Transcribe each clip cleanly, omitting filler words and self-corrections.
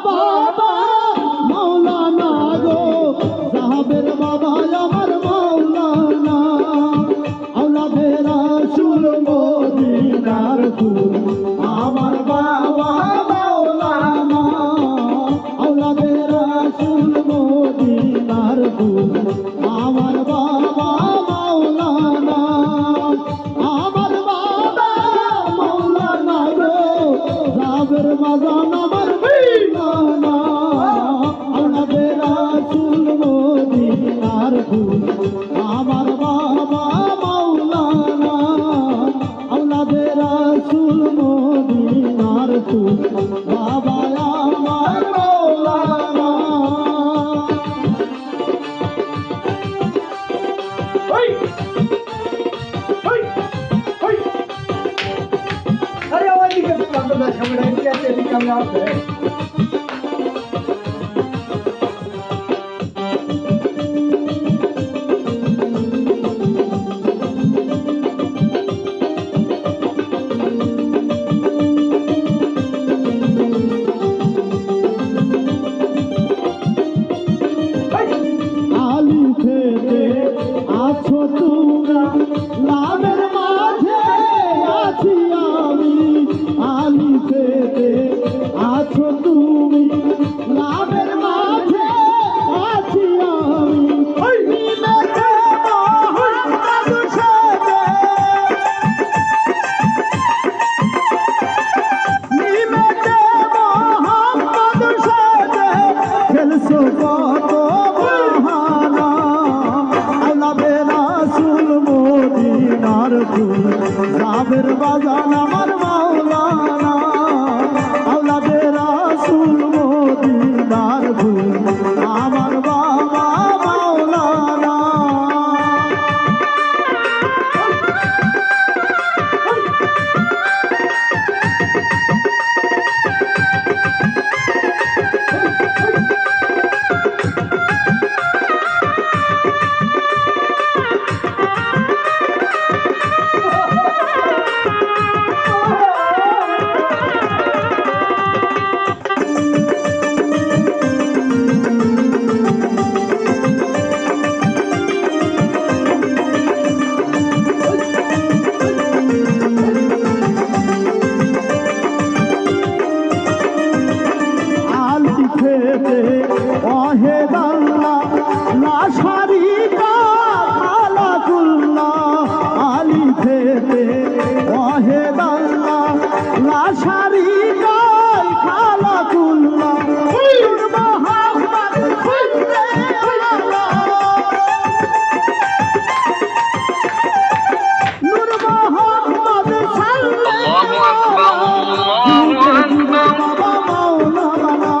বাবা মাওলানা গো সাহাবের বাবা আমার মাওলানা আওলাদে রাসূল মদিনার ফুল আমার বাবা মাওলানা আওলাদে রাসূল মদিনার ফুল আমার বাবা মাওলানা আমার বাবা মাওলানা গো সাহাবের বাজান আমার মাওলানা আওলাদে রাসূল মদিনার ফুল আমার বাবা মাওলানা আওলাদে রাসূল মদিনার ফুল বাবা আমার মাওলানা अरे आवाज ही कर तो ना छमड़ा क्या तेरी कामयाब है আলি খেতে আছো তোমরা লাভের মাঝে আছি আমি আলি খেতে আছো তুমি লাভের মাঝে আছি আমি নিমেষে মোহাম্মদ সেজে নিমেষে মোহাম্মদ সেজে খেলছো কত মহানা আওলাদে রাসূল মদিনার ফুল সাহাবের বাজান আমার মাওলানা আওলাদে রাসূল মদিনার ফুল আমার বাবা মাওলানা আলি খেতে অহে দাল্লা লাশারি খালা কুল্লা আলি খেতে অহে দাল্লা লাশারি খালা কুল্লা নূর মোহাম্মদ খুললে আল্লাহ নূর মোহাম্মদ সাল্লাল্লাহু আলাইহি বাবা মাওলানা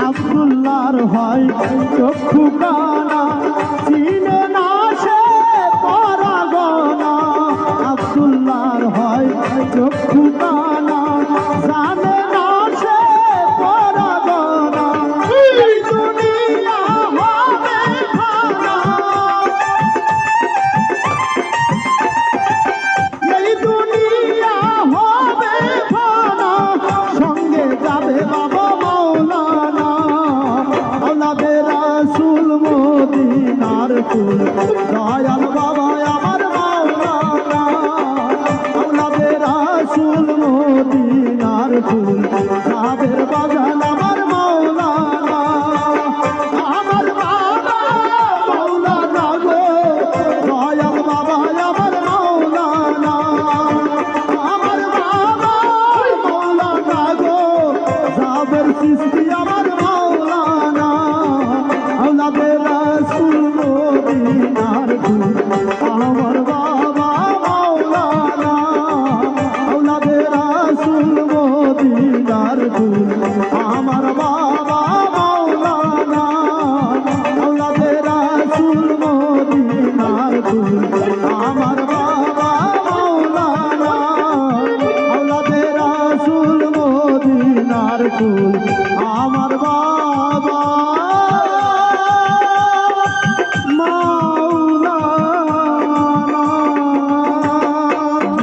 আব্দুল্লাহর হয় চক্ষু কানা চিনে না সে পরাগনা আব্দুল্লাহর হয় চক্ষু কানা জানে না সে পরাগনা এই দুনিয়া হবে ফানা এই দুনিয়া হবে ফানা সঙ্গে যাবে বাবা মাওলানা আওলাদে রাসূল মদিনার ফুল দয়াল বাবা আমার মাওলানা আওলাদে রাসূল আমার বাবা মাওলানা আওলাদে রাসূল মদিনার ফুল আমার বাবা মাওলানা আওলাদে রাসূল মদিনার ফুল আমার বাবা মাওলানা আওলাদে রাসূল মদিনার ফুল আমার বাবা